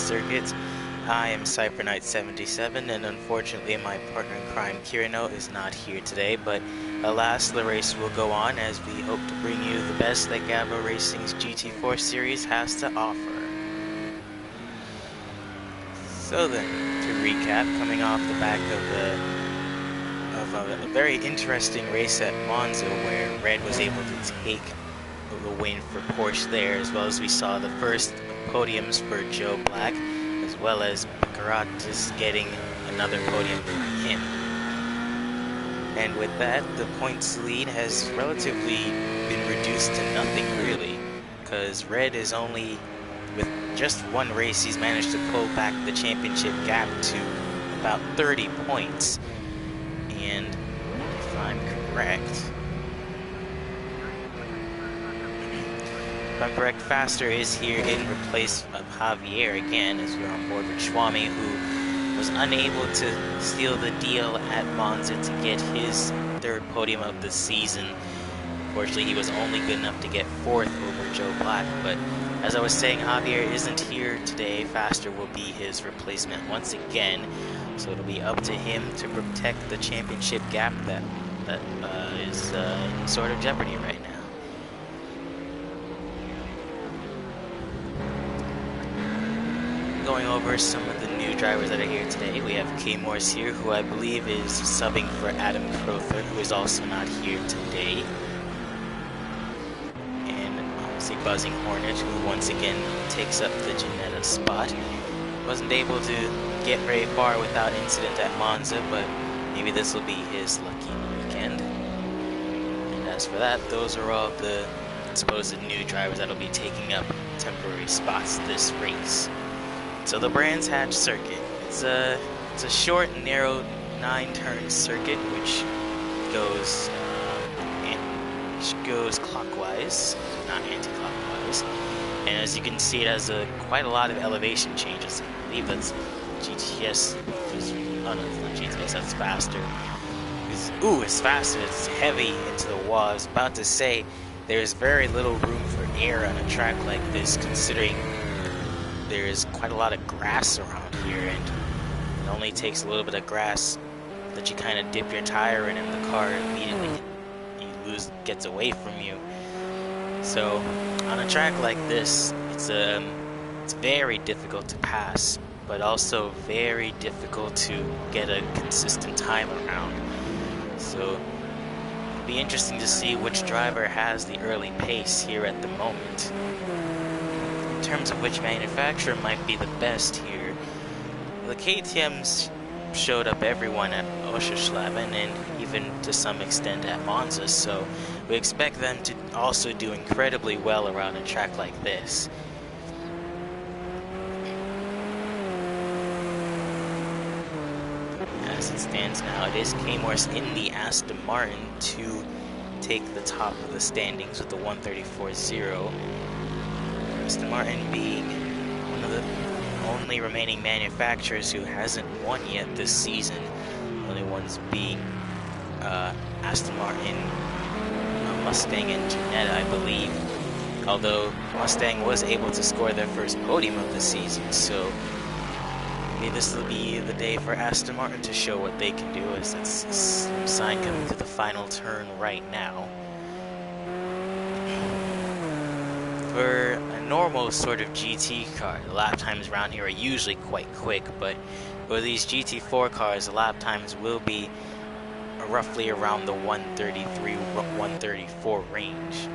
circuit. I am CyberKnight77, and unfortunately my partner in crime, Kirino, is not here today, but alas, the race will go on as we hope to bring you the best that Gavra Racing's GT4 series has to offer. So then, to recap, coming off the back of a very interesting race at Monza where Red was able to take the win for Porsche there, as well as we saw the first podiums for Joe Black, as well as Baccarat getting another podium for him. And with that, the points lead has relatively been reduced to nothing really, because Red is only, with just one race, he's managed to pull back the championship gap to about 30 points. And if I'm correct, Faster is here in replace of Javier again, as we're on board with Schwami, who was unable to seal the deal at Monza to get his third podium of the season. Unfortunately, he was only good enough to get fourth over Joe Black, but as I was saying, Javier isn't here today. Faster will be his replacement once again, so it'll be up to him to protect the championship gap that is in sort of jeopardy right now. Going over some of the new drivers that are here today, we have K Morse here, who I believe is subbing for Adam Crowther, who is also not here today. And obviously Buzzing Hornet, who once again takes up the Janetta spot. Wasn't able to get very far without incident at Monza, but maybe this will be his lucky weekend. And as for that, those are all the supposed new drivers that will be taking up temporary spots this race. So the Brands Hatch circuit, it's a short, narrow 9-turn circuit which goes clockwise, not anti-clockwise. And as you can see, it has quite a lot of elevation changes. I believe that's GTS. Oh no, it's not GTS. That's Faster. It's Faster. It's heavy into the wall. I was about to say there's very little room for air on a track like this, considering there's quite a lot of grass around here, and it only takes a little bit of grass that you kind of dip your tire in, and the car immediately gets away from you. So on a track like this, it's very difficult to pass, but also very difficult to get a consistent time around. So it'll be interesting to see which driver has the early pace here at the moment. In terms of which manufacturer might be the best here, the KTMs showed up everyone at Oschersleben and even to some extent at Monza, so we expect them to also do incredibly well around a track like this. As it stands now, it is K Morse in the Aston Martin to take the top of the standings with the 134.0. Aston Martin being one of the only remaining manufacturers who hasn't won yet this season. The only ones being Aston Martin, Mustang, and Janetta, I believe. Although Mustang was able to score their first podium of the season, so maybe this will be the day for Aston Martin to show what they can do, as it's a sign coming to the final turn right now. For a normal sort of GT car, the lap times around here are usually quite quick, but for these GT4 cars, the lap times will be roughly around the 133, 134 range.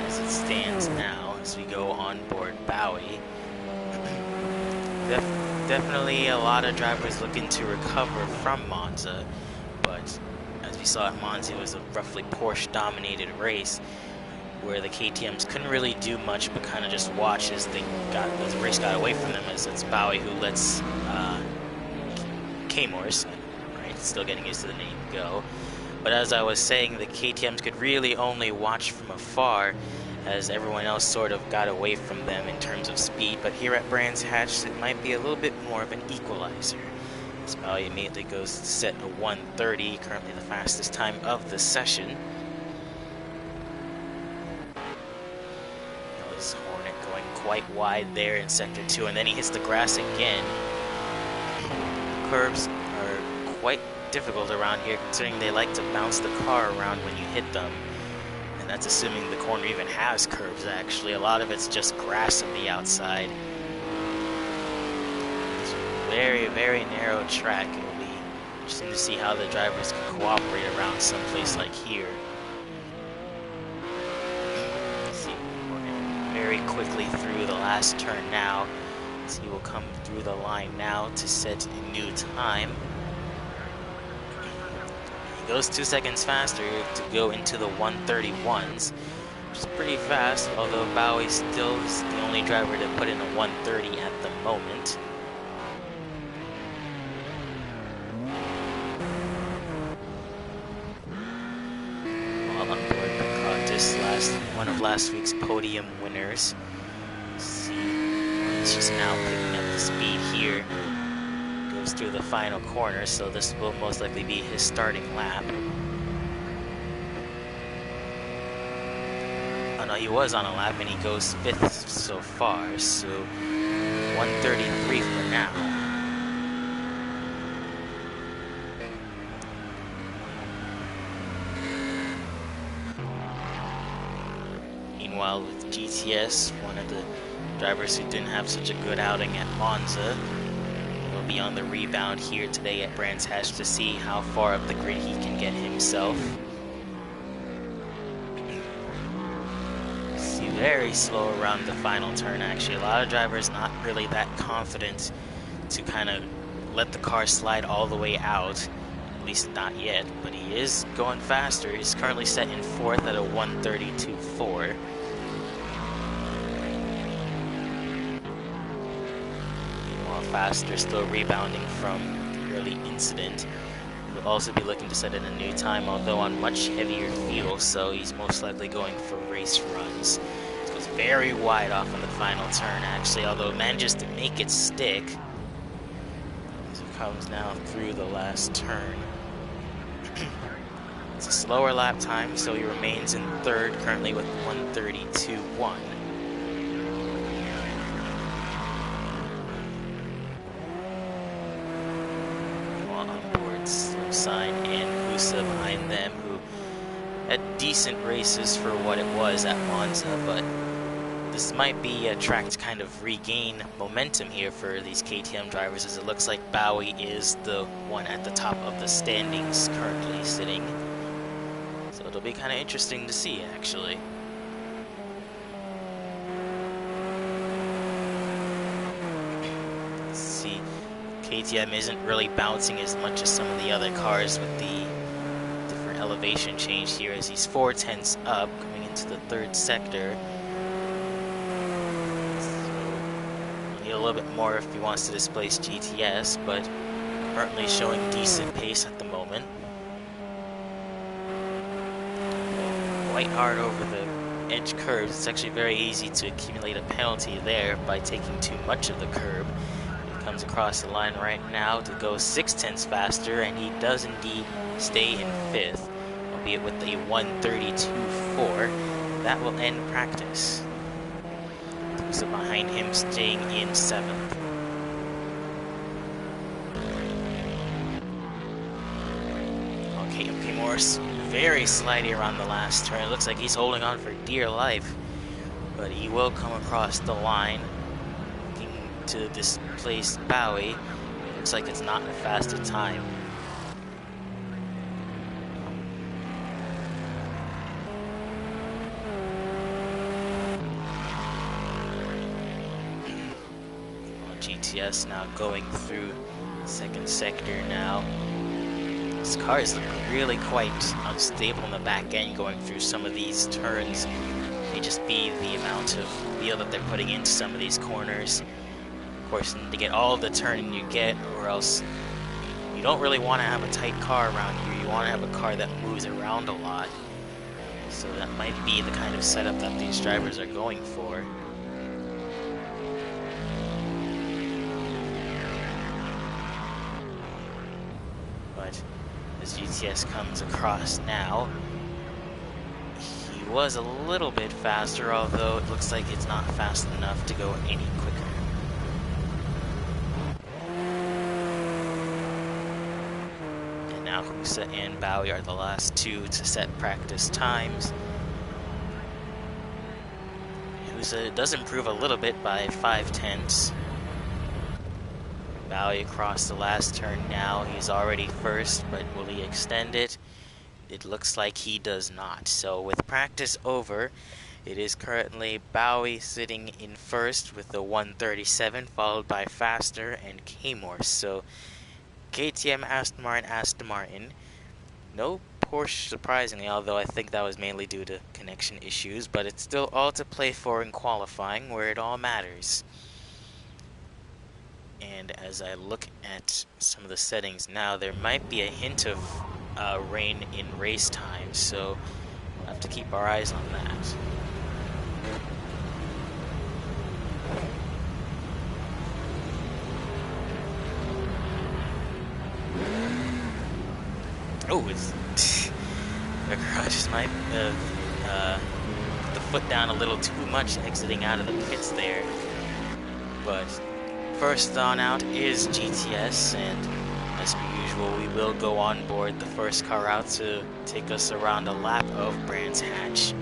As it stands now, as we go on board Bowie, definitely a lot of drivers looking to recover from Monza, but as we saw at Monza, it was a roughly Porsche-dominated race where the KTMs couldn't really do much but kind of just watch as the race got away from them, as it's Bowie who lets K Morse, right, still getting used to the name, go. But as I was saying, the KTMs could really only watch from afar, as everyone else sort of got away from them in terms of speed. But here at Brands Hatch, it might be a little bit more of an equalizer. Bowie immediately goes to set a 1:30, currently the fastest time of the session. This Hornet going quite wide there in Sector 2, and then he hits the grass again. Curves are quite difficult around here, considering they like to bounce the car around when you hit them. And that's assuming the corner even has curves, actually. A lot of it's just grass on the outside. It's a very, very narrow track. It will be interesting to see how the drivers can cooperate around someplace like here. Very quickly through the last turn now, as he will come through the line now to set a new time. He goes 2 seconds faster to go into the 1:31s, which is pretty fast, although Bowie still is the only driver to put in a 1:30 at the moment. While on board one of last week's podium winners. Let's see, he's just now picking up the speed here. Goes through the final corner, so this will most likely be his starting lap. Oh no, he was on a lap and he goes 5th so far, so 1:33 for now. Meanwhile, with GTS, one of the drivers who didn't have such a good outing at Monza, will be on the rebound here today at Brands Hatch to see how far up the grid he can get himself. See, very slow around the final turn, actually. A lot of drivers not really that confident to kind of let the car slide all the way out. At least not yet, but he is going faster. He's currently set in 4th at a 1:32.4. Faster, still rebounding from the early incident. He'll also be looking to set in a new time, although on much heavier fuel, so he's most likely going for race runs. It goes very wide off on the final turn, actually, although it manages to make it stick as it comes now through the last turn. It's a slower lap time, so he remains in 3rd, currently with 1:32.1. Sign and Husa behind them, who had decent races for what it was at Monza, but this might be a track to kind of regain momentum here for these KTM drivers, as it looks like Bowie is the one at the top of the standings currently sitting. So it'll be kind of interesting to see, actually. Let's see. KTM isn't really bouncing as much as some of the other cars with the different elevation change here, as he's 4/10ths up coming into the 3rd sector. So need a little bit more if he wants to displace GTS, but currently showing decent pace at the moment. Quite hard over the edge curves. It's actually very easy to accumulate a penalty there by taking too much of the curb. Comes across the line right now to go 6/10ths faster, and he does indeed stay in 5th, albeit with a 1:32.4. That will end practice. So behind him staying in 7th. Okay, MP Morris very slidey around the last turn. It looks like he's holding on for dear life, but he will come across the line to displace Bowie. It looks like it's not a faster time. Well, GTS now going through 2nd sector now. This car is really quite unstable in the back end going through some of these turns. It may just be the amount of wheel that they're putting into some of these corners. Of course, to get all the turning you get, or else you don't really want to have a tight car around here. You want to have a car that moves around a lot. So that might be the kind of setup that these drivers are going for. but as GTS comes across now, he was a little bit faster, although it looks like it's not fast enough to go any quicker. And now Husa and Bowie are the last two to set practice times. Husa does improve a little bit by 5/10. Bowie across the last turn now. He's already first, but will he extend it? It looks like he does not. So with practice over, it is currently Bowie sitting in first with the 137, followed by Faster and K-Morse. So KTM, Aston Martin. No Porsche, surprisingly, although I think that was mainly due to connection issues, but it's still all to play for in qualifying, where it all matters. And as I look at some of the settings now, there might be a hint of rain in race time, so we'll have to keep our eyes on that. Oh, it's the garage might have put the foot down a little too much exiting out of the pits there, but first on out is GTS, and as per usual, we will go on board the first car out to take us around a lap of Brands Hatch.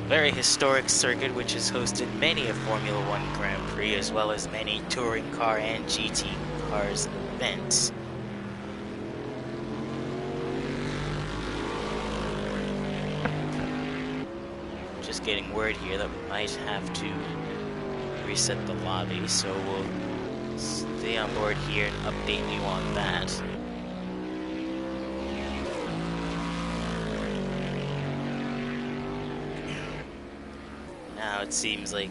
Very historic circuit which has hosted many a Formula One Grand Prix as well as many touring car and GT cars events. Just getting word here that we might have to reset the lobby, so we'll stay on board here and update you on that. Now it seems like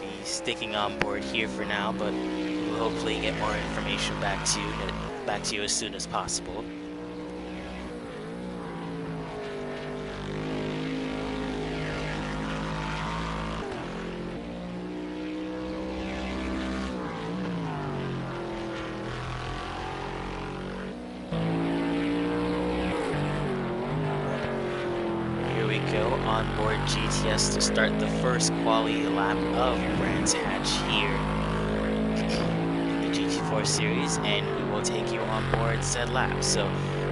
we'll be sticking on board here for now, but we'll hopefully get more information back to you as soon as possible. On board GTS to start the first quali lap of Brands Hatch here in the GT4 series, and we will take you on board said lap. So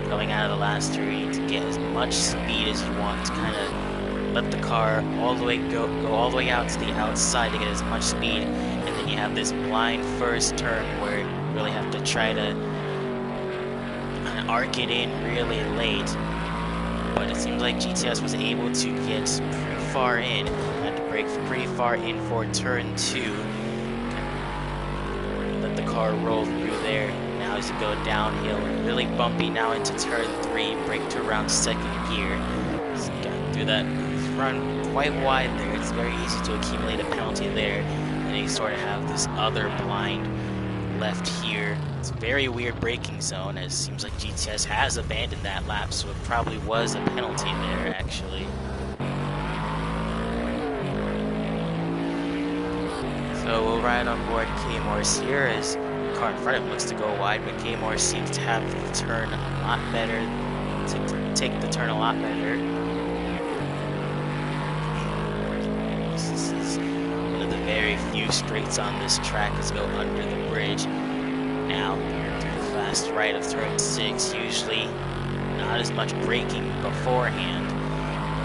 going out of the last turn, you need to get as much speed as you want to kind of let the car all the way go all the way out to the outside to get as much speed, and then you have this blind first turn where you really have to try to kind of arc it in really late. But it seems like GTS was able to get pretty far in. Had to brake pretty far in for turn 2. Let the car roll through there. Now as you go downhill, really bumpy now into turn 3. Brake to around second gear. Just got through that run quite wide there. It's very easy to accumulate a penalty there. And you sort of have this other blind left here. It's a very weird braking zone, as it seems like GTS has abandoned that lap, so it probably was a penalty there, actually. So we'll ride on board K-Morse here, as the car in front of him looks to go wide, but K-Morse seems to have the turn a lot better, to take the turn a lot better. This is one of the very few straights on this track as go under the bridge. Now, through the fast right of turn 6, usually not as much braking beforehand.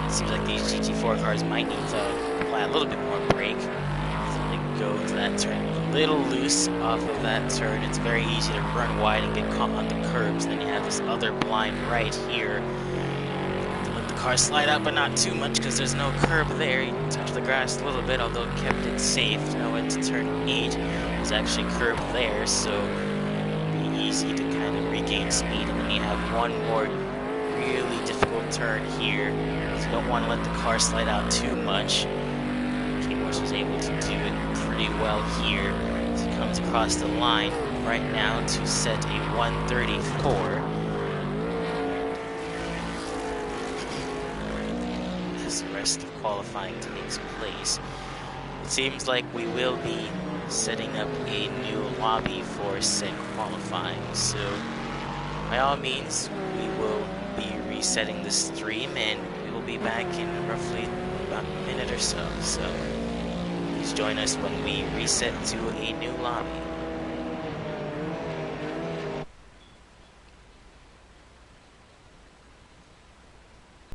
It seems like these GT4 cars might need to apply a little bit more brake. So they go to that turn a little loose off of that turn. It's very easy to run wide and get caught on the curbs. Then you have this other blind right here. Let the car slide out, but not too much because there's no curb there. You touch the grass a little bit, although it kept it safe. Now into turn 8. There's actually curb there, so easy to kind of regain speed, and then you have one more really difficult turn here, so you don't want to let the car slide out too much. K-Morse was able to do it pretty well here as he comes across the line right now to set a 134. As the rest of qualifying takes place, it seems like we will be setting up a new lobby for said qualifying, so by all means, we will be resetting the stream, and we will be back in roughly about a minute or so. So please join us when we reset to a new lobby.